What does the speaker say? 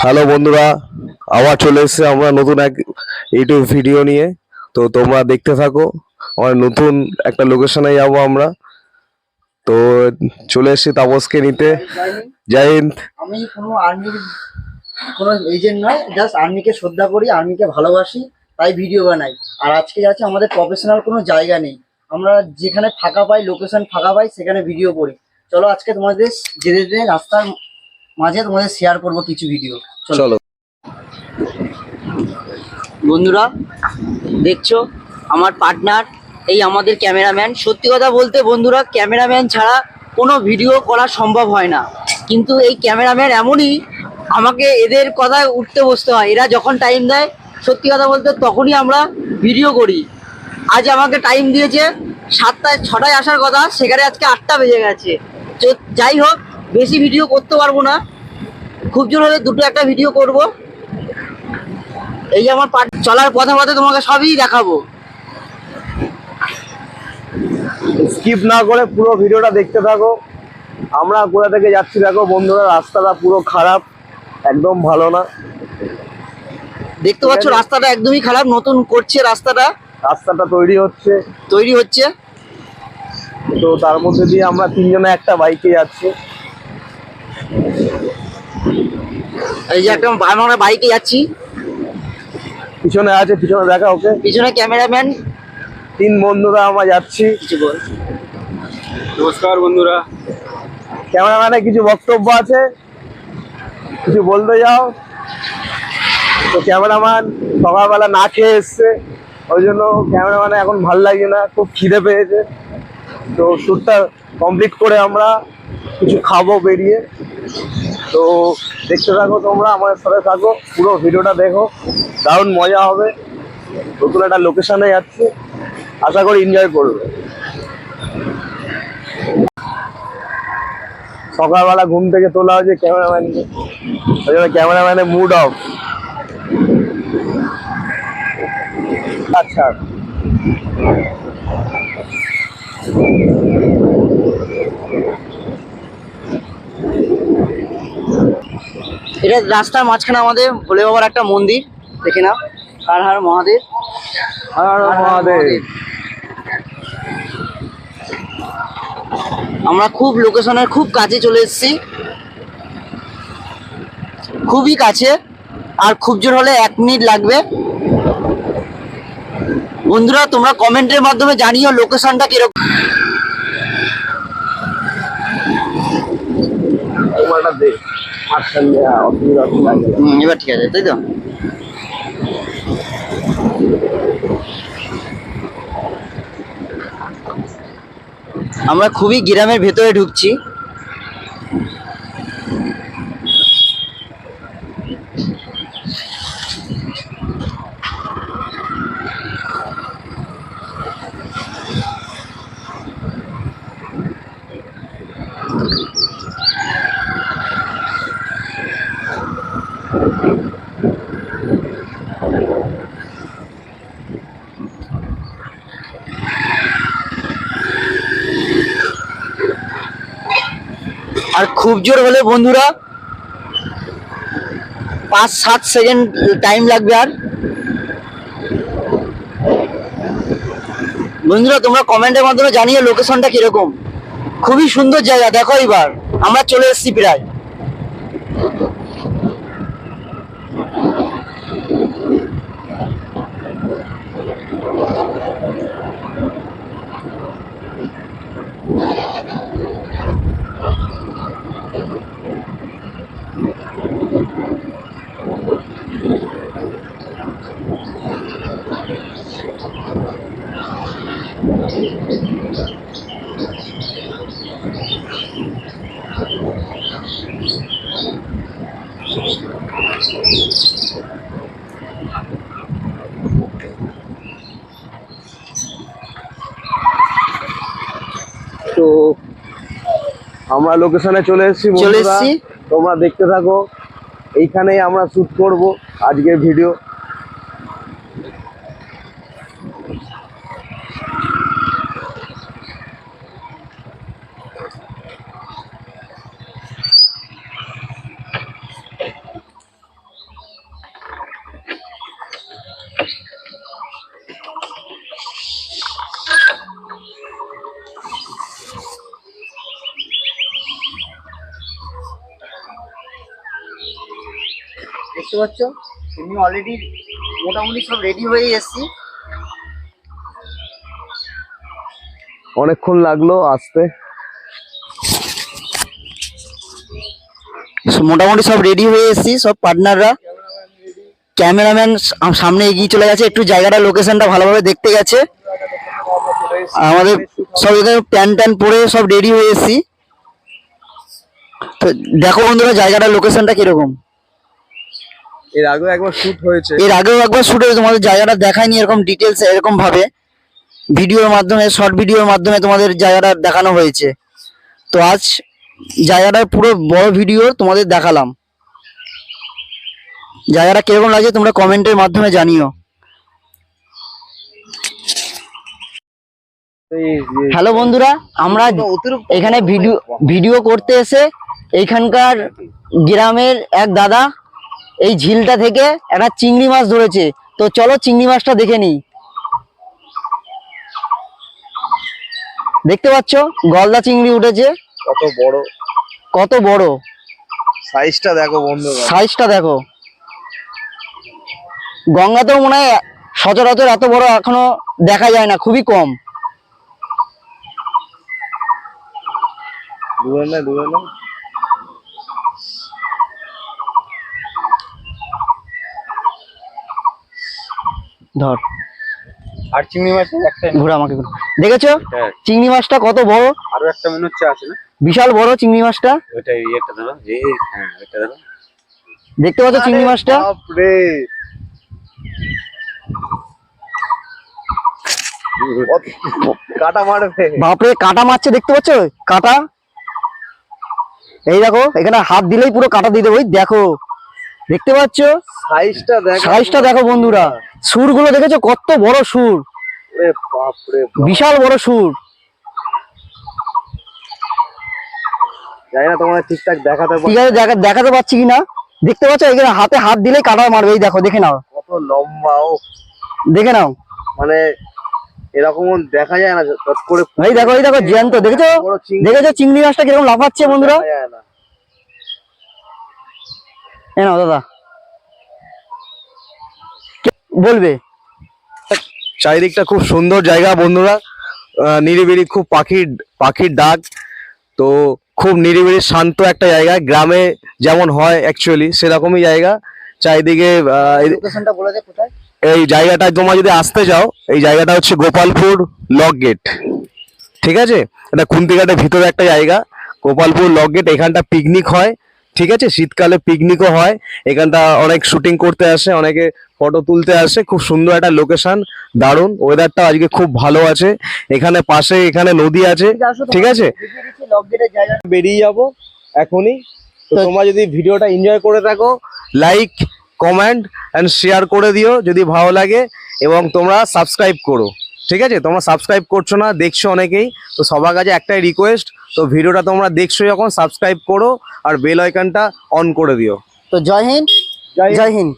Hello বন্ধুরা, আবার চলে এসেছি আমরা নতুন এক ইউটিউব ভিডিও নিয়ে। তো তোমরা দেখতে থাকো। আমার নতুন একটা লোকেশনে যাবো আমরা। তো চলে এসেছি তাপসকে নিতে। জয় হিন্দ। আমি কোনো আর্মির কোনো এজেন্ট নয়, জাস্ট আর্মিকে শ্রদ্ধা করি, আর্মিকে ভালোবাসি, তাই ভিডিও বানাই। আর আজকে যাচ্ছে আমাদের প্রফেশনাল কোনো জায়গা নেই, আমরা যেখানে ফাঁকা পাই, লোকেশন ফাঁকা পাই, সেখানে ভিডিও করি। চলো আজকে তোমাদের যেতে যেতে রাস্তার মাঝে তোমাদের শেয়ার করব কিছু ভিডিও। চলো বন্ধুরা, দেখছো আমার পার্টনার, এই আমাদের ক্যামেরাম্যান। সত্যি কথা বলতে বন্ধুরা, ক্যামেরাম্যান ছাড়া কোনো ভিডিও করা সম্ভব হয় না। কিন্তু এই ক্যামেরাম্যান এমনই, আমাকে এদের কথায় উঠতে বসতে হয়। এরা যখন টাইম দেয়, সত্যি কথা বলতে তখনই আমরা ভিডিও করি। আজ আমাকে টাইম দিয়েছে 7টায়, 6টায় আসার কথা, সেখানে আজকে 8টা বেজে গেছে। তো যাই হোক, বেশি ভিডিও করতে পারবো না, খুব জোর হলে দুটো একটা ভিডিও করব। এই আমার চলার পথে পথে তোমাকে সবই দেখাবো। স্কিপ না করে পুরো ভিডিওটা দেখতে থাকো। আমরা কোথা থেকে যাচ্ছি দেখো বন্ধুরা, রাস্তাটা পুরো খারাপ, একদম ভালো না। দেখতে পাচ্ছ রাস্তাটা একদমই খারাপ, নতুন করছে রাস্তাটা তৈরি হচ্ছে। তো তার মধ্যে দিয়ে আমরা তিনজনে একটা বাইকে যাচ্ছি। এই যে একটা আমরা বাইকে যাচ্ছি, পিছনে আছে, পিছনে দেখা, ওকে পিছনে ক্যামেরাম্যান। তিন বন্ধুরা আমরা যাচ্ছি। কিছু বল। নমস্কার বন্ধুরা। ক্যামেরাম্যানের কিছু বক্তব্য আছে, কিছু বলতে যাও। তো ক্যামেরাম্যান সকালবেলা না খেয়ে এসছে, ওই জন্য ক্যামেরাম্যানে এখন ভাল লাগছে না, খুব খিদে পেয়েছে। তো শ্যুটটা কমপ্লিট করে আমরা কিছু খাবো বেরিয়ে। তো দেখতে থাকো, তোমরা আমাদের সাথে থাকো, পুরো ভিডিওটা দেখো, দারুণ মজা হবে। নতুন একটা লোকেশনে যাচ্ছি, আশা করি এনজয় করবে। সকালবেলা ঘুম থেকে তোলা হয়েছে ক্যামেরাম্যানকে, ওই জন্য ক্যামেরাম্যানের মুড অফ। আচ্ছা, এটা রাস্তার মাঝখানে আমাদের ভোলে বাবার একটা মন্দির, দেখে নাও। হর হর মহাদেব, হর হর মহাদেব। আমরা খুব লোকেশনের খুব কাছে চলে এসেছি, খুবই কাছে। আর খুব জোর হলে 1 মিনিট লাগবে। বন্ধুরা, তোমরা কমেন্টের মাধ্যমে জানিও লোকেশনটা কিরকম। এবার ঠিক আছে, তাই তো? আমরা খুবই গ্রামের ভেতরে ঢুকছি। আর খুব জোর হলে বন্ধুরা 5-7 সেকেন্ড টাইম লাগবে। আর বন্ধুরা, তোমরা কমেন্টের মাধ্যমে জানিয়ে লোকেশনটা কিরকম। খুবই সুন্দর জায়গা, দেখো এবার আমরা চলে এসেছি প্রায়। তো আমরা লোকেশনে চলে এসেছি। তোমরা দেখতে থাকো, এইখানেই আমরা শুট করব আজকের ভিডিও। দেখতে পাচ্ছ তুমি অলরেডি মোটামুটি সব রেডি হয়ে এসছি। অনেকক্ষণ লাগলো আসতে। মোটামুটি সব রেডি হয়ে এসছি, সব পার্টনাররা। ক্যামেরাম্যান সামনে এগিয়ে চলে গেছে, একটু জায়গাটা লোকেশনটা ভালোভাবে দেখতে গেছে। আমাদের সব এখানে প্যান্ট ট্যান পরে সব রেডি হয়ে এসছি। তো দেখো বন্ধুরা জায়গাটার লোকেশনটা কিরকম। এর আগেও একবার শুট হয়েছে, এর আগেও একবার শুট হয়েছে, তোমাদের জায়গাটা দেখায়নি এরকম ডিটেলস এরকম ভাবে। ভিডিওর মাধ্যমে, শর্ট ভিডিওর মাধ্যমে তোমাদের জায়গাটা দেখানো হয়েছে। তো আজ জায়গাটার পুরো বড় ভিডিও তোমাদের দেখালাম। জায়গাটা কিরকম লাগছে তোমরা কমেন্টের মাধ্যমে জানিও। হ্যালো বন্ধুরা, আমরা এখানে ভিডিও করতে এসে এইখানকার গ্রামের এক দাদা এই ঝিলটা থেকে একটা চিংড়ি মাছ ধরেছে। তো চলো চিংড়ি মাছটা দেখে নিই। দেখতে পাচ্ছ গলদা চিংড়ি উঠেছে। কত বড়, কত বড় সাইজটা দেখো বন্ধুরা, সাইজটা দেখো। গঙ্গাতেও মনে হয় সচরাচর এত বড় এখনো দেখা যায় না, খুবই কম। দূরে না দূরে না। ধর আর চিংড়ি মাছের একটা ঘোরা আমাকে ঘোরা। দেখেছো হ্যাঁ। চিংড়ি মাছটা কত বড়, আরো একটা মনে হচ্ছে আছে না, বিশাল বড় চিংড়ি মাছটা। ওইটা ইয়েটা ধরো, যে হ্যাঁ ওইটা ধরো। দেখতে পাচ্ছ চিংড়ি মাছটা। বাপরে, কাটা মারবে। বাপরে কাটা মারছে, দেখতে পাচ্ছ কাটা। এই দেখো এখানে হাত দিলেই পুরো কাটা দিয়ে দেবো। ওই দেখো, দেখতে পাচ্ছ সাইজটা দেখো, সাইজটা দেখো বন্ধুরা। সুরগুলো দেখেছো কত বড় সুর, ওরে বাপরে বাপ। বিশাল বড় সুর। জানি না তোমরা ঠিকঠাক দেখাতে ঠিক আছে দেখাতে পাচ্ছি কিনা। দেখতে পাচ্ছ এখানে হাতে হাত দিলেই কাটা মারবে। এই দেখো দেখে নাও, কত লম্বা। ও দেখে নাও। মানে এরকম দেখা যায় না চট করে। এই দেখো জ্যান্ত। দেখেছো বড় চিংড়ি দেখেছো চিংড়ি মাছটা কিরকম লাফাচ্ছে বন্ধুরা। দেখা যায় না। এ নাও দাদা, বলবে। চারিদিকটা খুব সুন্দর জায়গা বন্ধুরা, নিরিবিলি, খুব পাখির ডাক। তো খুব নিরিবিলি শান্ত একটা জায়গা, গ্রামে যেমন হয় অ্যাকচুয়ালি সেরকমই জায়গা। চারিদিকে লোকেশনটা বলে দে কোথায়। এই জায়গাটায় তোমরা যদি আসতে যাও, এই জায়গাটা হচ্ছে গোপালপুর লক গেট। ঠিক আছে, এটা খুন্তিঘাটের ভিতরে একটা জায়গা, গোপালপুর লক গেট। এখানটা পিকনিক হয়, ঠিক আছে, শীতকালে পিকনিকও হয়। এখানটা অনেক শুটিং করতে আসে, অনেকে ফটো তুলতে আসে। খুব সুন্দর একটা লোকেশন, দারুণ। ওয়েদারটা আজকে খুব ভালো আছে। এখানে পাশে এখানে নদী আছে, ঠিক আছে। বেরিয়ে যাব এখনই। তো তোমরা যদি ভিডিওটা এনজয় করে থাকো, লাইক কমেন্ট এন্ড শেয়ার করে দিও যদি ভালো লাগে, এবং তোমরা সাবস্ক্রাইব করো। ঠিক আছে, তোমরা সাবস্ক্রাইব করছো না, দেখছো অনেকেই। তো সবার কাছে একটাই রিকোয়েস্ট, তো ভিডিওটা তোমরা দেখছো যখন সাবস্ক্রাইব করো আর বেল আইকনটা অন করে দিও। তো জয় হিন্দ, জয় হিন্দ।